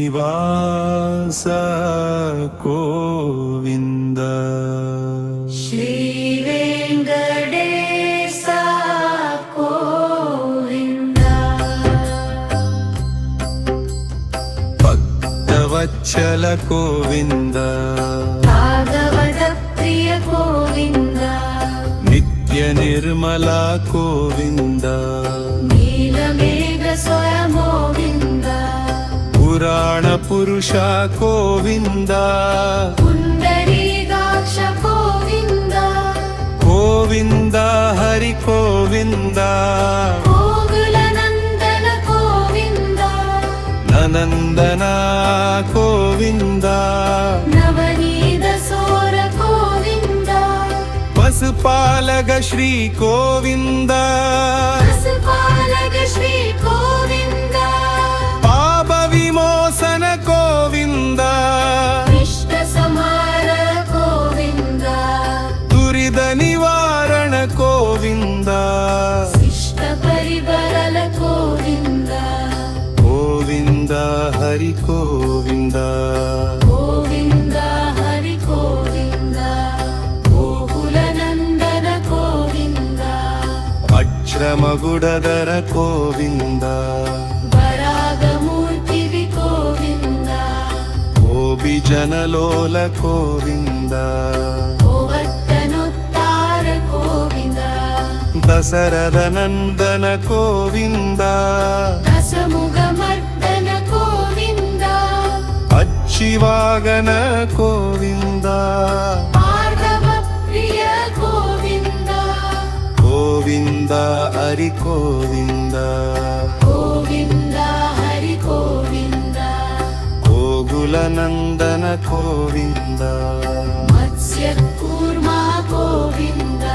ಶ್ರೀನಿವಾಸ ಗೋವಿಂದ ಶ್ರೀ ವೆಂಕಟೇಶ ಗೋವಿಂದ ಭಕ್ತವತ್ಸಲ ಗೋವಿಂದ ಭಾಗವತ ಪ್ರಿಯ ಗೋವಿಂದ ನಿತ್ಯ ನಿರ್ಮಲ ಗೋವಿಂದ ನೀಲಮೇಘ ಸ್ವಯಂ ಗೋವಿಂದ ಪುರಾಣ ಪುರುಷ ಗೋವಿಂದ ಪುಂಡರೀಕಾಕ್ಷ ಗೋವಿಂದ ಗೋವಿಂದ ಹರಿ ಗೋವಿಂದ ಗೋಕುಲ ನಂದನ ಗೋವಿಂದ ನನಂದನ ಗೋವಿಂದ ನವನೀತ ಸೋರ ಗೋವಿಂದ ಪಶುಪಾಲಕ ಶ್ರೀ ಗೋವಿಂದ ಪಶುಪಾಲಕ ಶ್ರೀ ಗೋವಿಂದ ಪಾಪ ವಿಮೋಚನ ಗೋವಿಂದ ಇಷ್ಟ ಸಮಾರ ಗೋವಿಂದ ದುರಿತ ನಿವಾರಣ ಗೋವಿಂದ ಇಷ್ಟ ಪರಿಬರಲ ಗೋವಿಂದ ಗೋವಿಂದ ಹರಿ ಗೋವಿಂದ ಗೋವಿಂದ ಹರಿ ಗೋವಿಂದ ಗೋಕುಲ ನಂದನ ಗೋವಿಂದ ಅಕ್ಷರಮಗುಡದರ ಗೋವಿಂದ ವರಾಗ ಮೂರ್ತಿ ಗೋವಿಂದ ಗೋಪಿ ಜನಲೋಲ ಗೋವಿಂದ ಗೋವರ್ಧನೋತ್ತಾರ ಗೋವಿಂದ ದಸರದ ನಂದನ ಗೋವಿಂದ ದಶಮುಖ ಮರ್ದನ ಗೋವಿಂದ ಅಚ್ಚಿವಾಗನ ಗೋವಿಂದ ಭಾರ್ಗವ ಪ್ರಿಯ ಗೋವಿಂದ ಗೋವಿಂದ ಹರಿ ಗೋವಿಂದ ಗೋವಿಂದ ಹರಿ ಗೋವಿಂದ ಗೋಕುಲ ನಂದನ ಗೋವಿಂದ ಮತ್ಸ್ಯ ಕೂರ್ಮ ಗೋವಿಂದ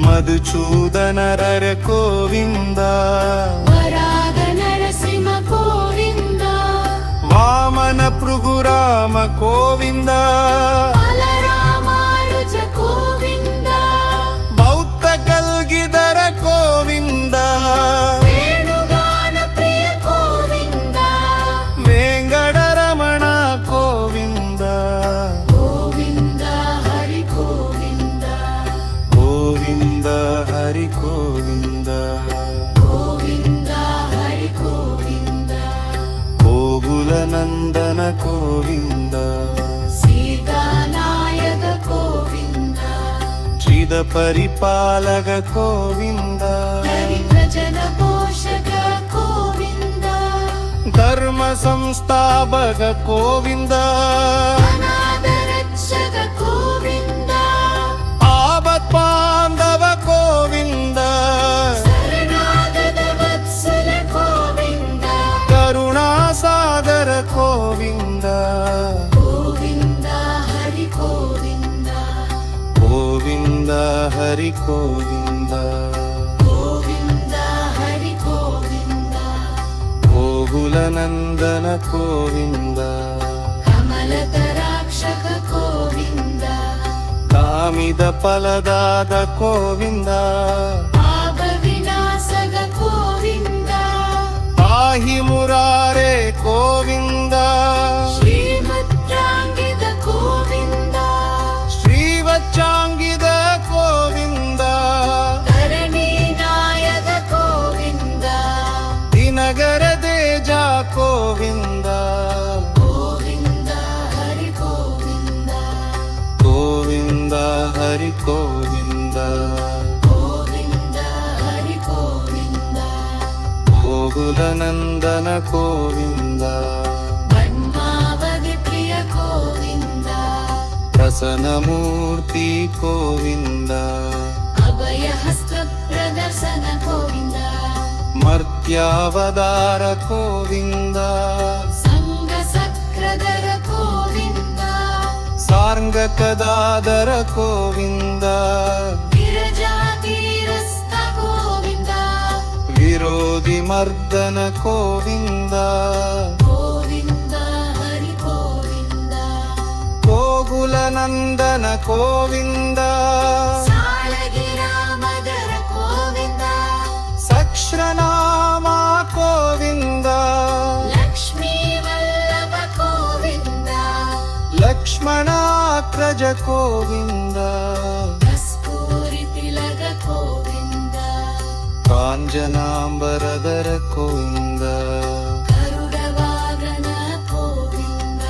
ಮಧುಚೂದನರ ಗೋವಿಂದ ವರಾಗ ನರಸಿಂಹ ಗೋವಿಂದ ವಾಮನ ಭೃಗುರಾಮ ಗೋವಿಂದ ಬಲರಾಮಾನುಜ ಗೋವಿಂದ ಬೌದ್ಧ ಕಲ್ಗಿದರ ಗೋವಿಂದ ವೇಣುಗಾನ ಪ್ರಿಯ ಗೋವಿಂದ ವೆಂಕಟರಮಣ ಗೋವಿಂದ ಗೋವಿಂದ ಹರಿ ಗೋವಿಂದ ಗೋವಿಂದ ಹರಿ ಗೋವಿಂದ ಗೋವಿಂದ ಹರಿ ಗೋವಿಂದ ಗೋಕುಲ ನಂದನ ಗೋವಿಂದ ಸೀತಾನಾಯಕ ಗೋವಿಂದ ಶ್ರೀದ ಪರಿಪಾಲಕ ಗೋವಿಂದ ಹರಿಭಜನ ಪೋಷಕ ಗೋವಿಂದ ಧರ್ಮ ಸಂಸ್ಥಾಪಕ ಗೋವಿಂದ ಅನಾಥ ರಕ್ಷಕ ಗೋವಿಂದ ಆಪತ್ ಬಾಂಧವ ಗೋವಿಂದ ಶರಣಾಗತ ವತ್ಸಲ ಗೋವಿಂದ ಕರುಣಾ ಸಾಗರ ಗೋವಿಂದ ಗೋವಿಂದ ಹರಿ ಗೋವಿಂದ ಗೋವಿಂದ ಹರಿ ಗೋವಿಂದ ಗೋವಿಂದ ಹರಿ ಗೋವಿಂದ ಗೋಕುಲ ನಂದನ ಗೋವಿಂದ ಕಮಲತರಾಕ್ಷಕ ಗೋವಿಂದ ಕಾಮಿದ ಫಲದಾದ ಗೋವಿಂದ ಪಾಪ ವಿನಾಶಕ ಗೋವಿಂದ ಪಾಹಿ ಮುರಾರೆ ಗೋವಿಂದ ಶ್ರೀಮದ್ರಾಂಗಿತ ಗೋವಿಂದ ಶ್ರೀವಚ್ಚಾಂಗಿದ ಗೋವಿಂದ ಧರಣಿ ನಾಯಕ ಗೋವಿಂದ ದಿನಗರ ದೇಜ ಗೋವಿಂದ ಗೋವಿಂದ ಹರಿ ಗೋವಿಂದ ಗೋವಿಂದ ಹರಿ ಗೋವಿಂದ ಗೋವಿಂದ ಹರಿ ಗೋವಿಂದ ಗೋಕುಲ ನಂದನ ಗೋವಿಂದ ಬ್ರಹ್ಮಾವತಿ ಪ್ರಿಯ ಗೋವಿಂದ ಪ್ರಸನ್ನ ಮೂರ್ತಿ ಗೋವಿಂದ ಅಭಯ ಹಸ್ತ ಪ್ರದರ್ಶನ ಗೋವಿಂದ ಮರ್ತ್ಯಾವತಾರ ಗೋವಿಂದ ಸಂಗ ಸಕ್ರಧರ ಗೋವಿಂದ ಸಾರ್ಂಗಕದಾದರ ಗೋವಿಂದ ವಿರಜಾತೀರಸ್ಥ ಗೋವಿಂದ ವಿರೋಧಿ ಮರ್ದನ ಗೋವಿಂದ ಗೋವಿಂದ ಹರಿ ಗೋವಿಂದ ಗೋಕುಲ ನಂದನ ಗೋವಿಂದ ಸಾಲ పంకజ గోవింద కస్తూరి తిలక గోవింద కాంచనాంబరధర గోవింద గరుడ వాహన గోవింద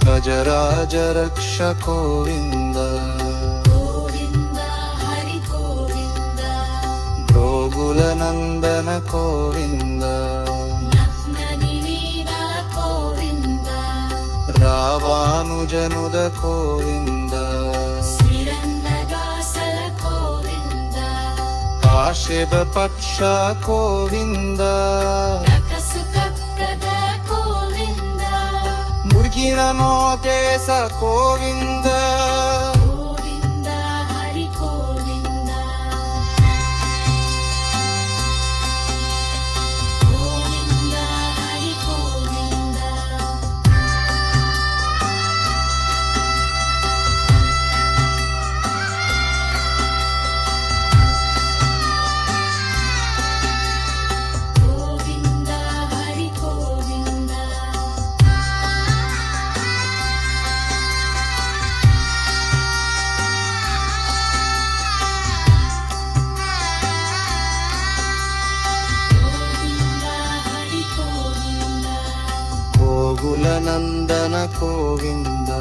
గజరాజ రక్ష గోవింద గోవింద హరి గోవింద గోకుల నందన గోవింద నగ్న నిలీన గోవింద రావానుజనుద గోవింద శ్రీరంగదాసల గోవింద ఆశివ పక్ష గోవింద రకసుక ప్రద గోవింద మురిగిన నోకేశ గోవింద గోవింద హరి గోవింద గోవింద హరి గోవింద గోవింద హరి గోవింద గోవింద హరి గోవింద గోకుల నందన గోవింద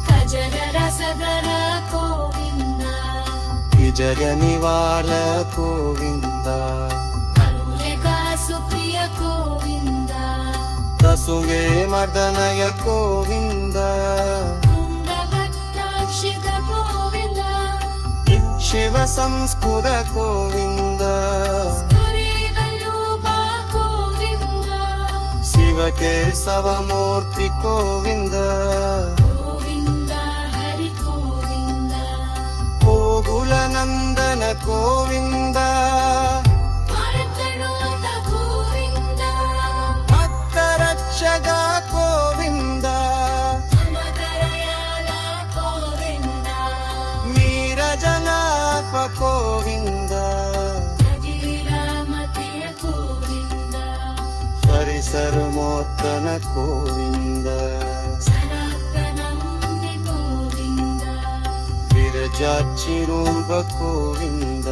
ఖజర రసధర గోవింద విజయ నివాళ గోవింద కరుణగా సుప్రియ గోవింద తసుగే మదనయ గోవింద కుండభద్రాక్షిత గోవింద శివ సంస్కృత గోవింద స్ఫురితరూప గోవింద శివ కేశవమూర్తి గోవింద గోవింద హరి గోవింద గోకుల నందన గోవింద భరతనాథ గోవింద భక్తరక్షక గోవింద సమదరయాల గోవింద నీరజనాప గోవింద సజీరామతియ గోవింద పరిసరమోత్తన గోవింద సనాతనంది గోవింద విరజాచిరూప గోవింద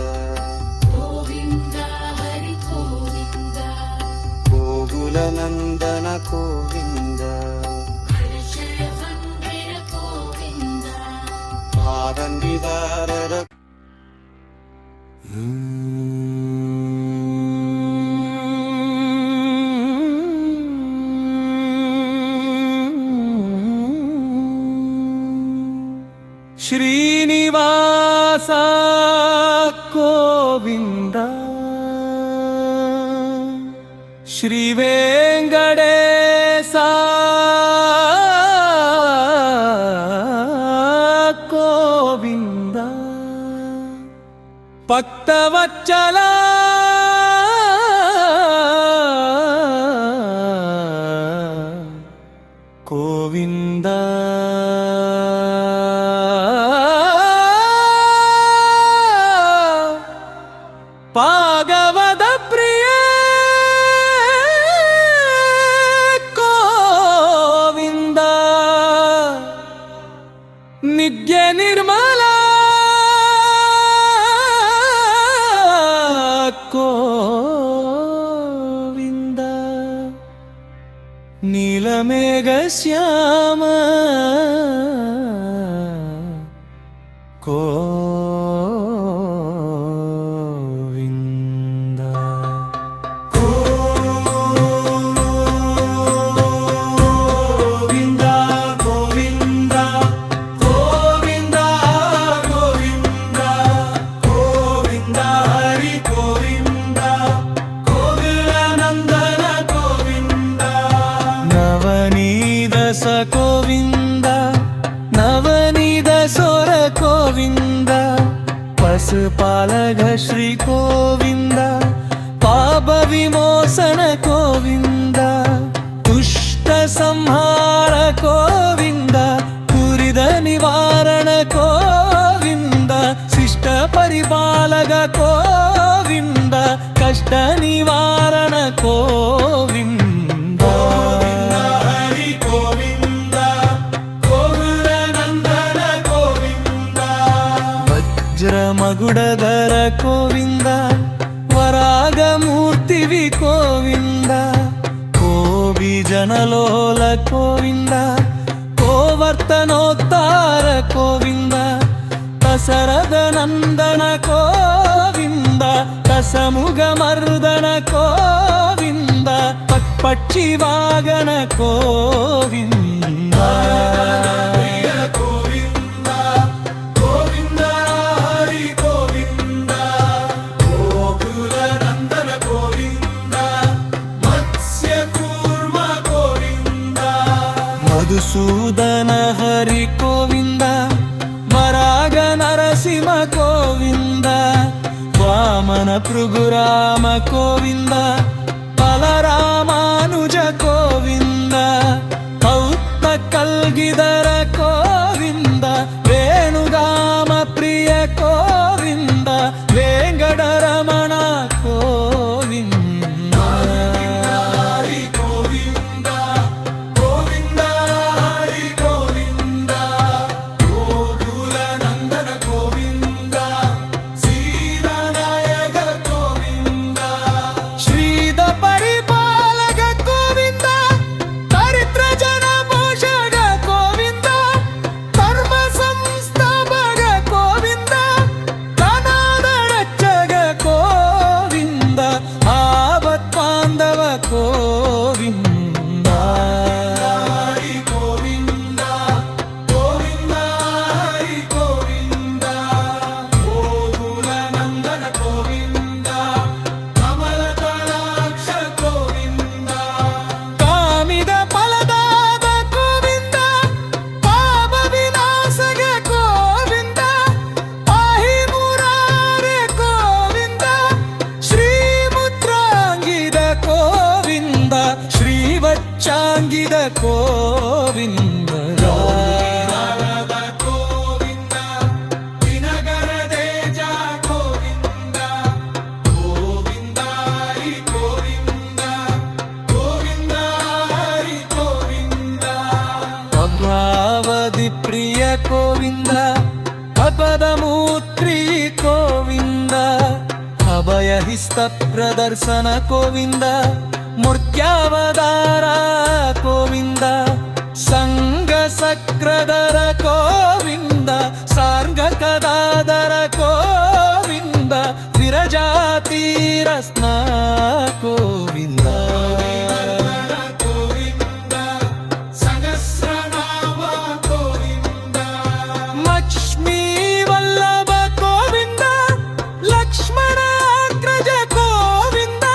గోవింద హరి గోవింద గోకుల నందన గోవింద హర్షయ మందిర గోవింద పాదండిదారర శ్రీనివాస గోవింద శ్రీ వెంకటేశ గోవింద భక్తవత్సల గోవింద భాగవత ప్రియ గోవింద నిత్య నిర్మల గోవింద నీలమేఘ శ్యామ గోవింద గోవింద గోవింద గోవింద గోవింద గోవింద హరి గోవింద గోకుల నందన గోవింద నవనీత స గోవింద నవనీత సోర గోవింద పశుపాలక శ్రీ గోవింద పాప విమోచన గోవింద దుష్ట సంహార గోవింద దురిద నివారణ గోవింద శిష్ట పరిపాలక గోవింద కష్ట నివారణ గోవింద హరి గోవింద గోకుల నందన ವಜ್ರಮಗುಡಧರ ಗೋವಿಂದ ವರಾಗಮೂರ್ತಿವಿ ಗೋವಿಂದ ಕೋವಿ ಜನಲೋಲ ಗೋವಿಂದ ಕೋವರ್ತನೋದ್ಧಾರ ಗೋವಿಂದ ದಸರದ ನಂದನ ಗೋವಿಂದ ದಸಮುಗ ಮರ್ದನ ಗೋವಿಂದ ಪಕ್ಷಿ ವಾಗನ ಗೋವಿಂದ ಮಧುಸೂದನ ಹರಿ ಗೋವಿಂದ ವರಾಗ ನರಸಿಂಹ ಗೋವಿಂದ ವಾಮನ ಭೃಗುರಾಮ ಗೋವಿಂದ ಬಲರಾಮಾನುಜ ಗೋವಿಂದ ಪೌತ್ತ ಕಲ್ಗಿದರ ಗೋವಿಂದ ವೇಣುಗಾಮ ಪ್ರಿಯ ಗೋವಿಂದ ವೇಂಕಟರಮಣ ಗೋವಿಂದ ಗೋವಿಂದ ಗೋವಿಂದ ಗೋವಿಂದ ಹರಿ ಗೋವಿಂದ ಗೋಕುಲ ನಂದನ ಗೋವಿಂದ ಕಮಲದಳಾಕ್ಷ ಗೋವಿಂದ ಕಾಮಿದ ಫಲದಾದ ಗೋವಿಂದ ಪಾಪ ವಿನಾಶಗ ಗೋವಿಂದ ಪಾಹಿ ಮುರಾರೆ ಗೋವಿಂದ ಶ್ರೀ ಮುದ್ರಾಂಗಿದ ಗೋವಿಂದ ಶ್ರೀವಚ್ಚಾಂಗಿದ ಗೋವಿಂದ ಗೋವಿಂದ ದಿನಗರ ದೇಜ ಗೋವಿಂದ ಗೋವಿಂದ ಹರಿ ಗೋವಿಂದ ಗೋವಿಂದ ಹರಿ ಗೋವಿಂದ ಭದ್ರಾವತಿ ಪ್ರಿಯ ಗೋವಿಂದ ಅಪದ ಮೂತ್ರಿ ಗೋವಿಂದ ಅಭಯಹಿಸ್ತ ಪ್ರದರ್ಶನ ಗೋವಿಂದ ಮೂರ್ತ್ಯಾವತಾರ ಗೋವಿಂದ ಸಂಗ ಸಕ್ರಧರ ಗೋವಿಂದ ಸಾರ್ಗಕದಾದರ ಗೋವಿಂದ ವಿರಜಾತಿ ರಸ್ನ ಗೋವಿಂದ ಸಹಸ್ರನಾಮ ಗೋವಿಂದ ಲಕ್ಷ್ಮೀ ವಲ್ಲಭ ಗೋವಿಂದ ಲಕ್ಷ್ಮಣ ಅಗ್ರಜ ಗೋವಿಂದ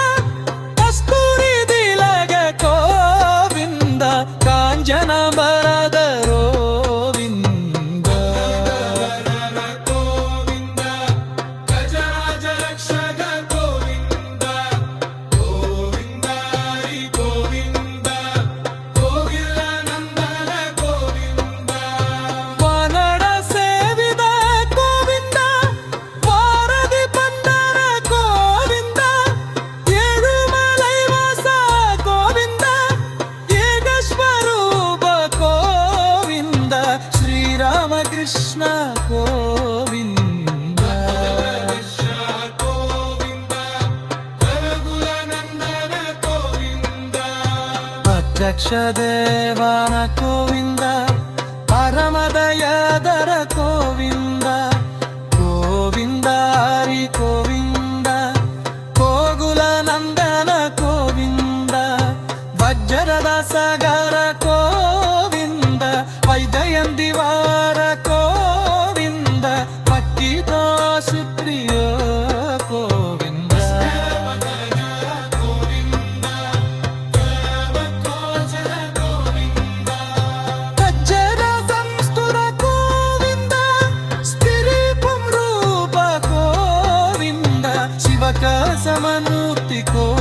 ಕಸ್ತೂರಿ ದಿಲಗ ಗೋವಿಂದ ಕಾಂಜನ ಬರದ ಗೋವಿಂದ ಗೋವಿಂದ ಗಜರಾಜ ರಕ್ಷಕ ಗೋವಿಂದ ಗೋವಿಂದ ಹರಿ ಗೋವಿಂದ ಗೋವಿಲ್ಲ ನಂದನ ಗೋವಿಂದ ವಾನರ ಸೇವಿದ ಗೋವಿಂದ ವಾರದಿ ಬಂದರ ಗೋವಿಂದ ಏಳುಮಲೈ ವಾಸ ಗೋವಿಂದ ಏಕ ಸ್ವರೂಪ ಗೋವಿಂದ ಶ್ರೀರಾಮಕೃಷ್ಣ ಗೋವಿಂದ ಗೋವಿಂದ ರಘುಲ ನಂದನ ಗೋವಿಂದ ಅಧ್ಯಕ್ಷ ದೇವಾನ ಗೋವಿಂದ ಪರಮದಯದರ ಗೋವಿಂದ ಗೋವಿಂದ ಹರಿ ಗೋವಿಂದ ಗೋಕುಲ ನಂದನ ಗೋವಿಂದ ವಜ್ರದ ಸಾಗರ ಗೋವಿಂದ ವೈಜಯಂತಿವಾರ ಗೋವಿಂದ ಪಟ್ಟಿತ ಸುಪ್ರಿಯ ಗೋವಿಂದ ಕಜ್ಜರ ಸಂಸ್ತುರ ಗೋವಿಂದ ಸ್ಥಿರೀಪಂ ರೂಪ ಗೋವಿಂದ ಶಿವಕ ಸಮನೂರ್ತಿ ಗೋವಿಂದ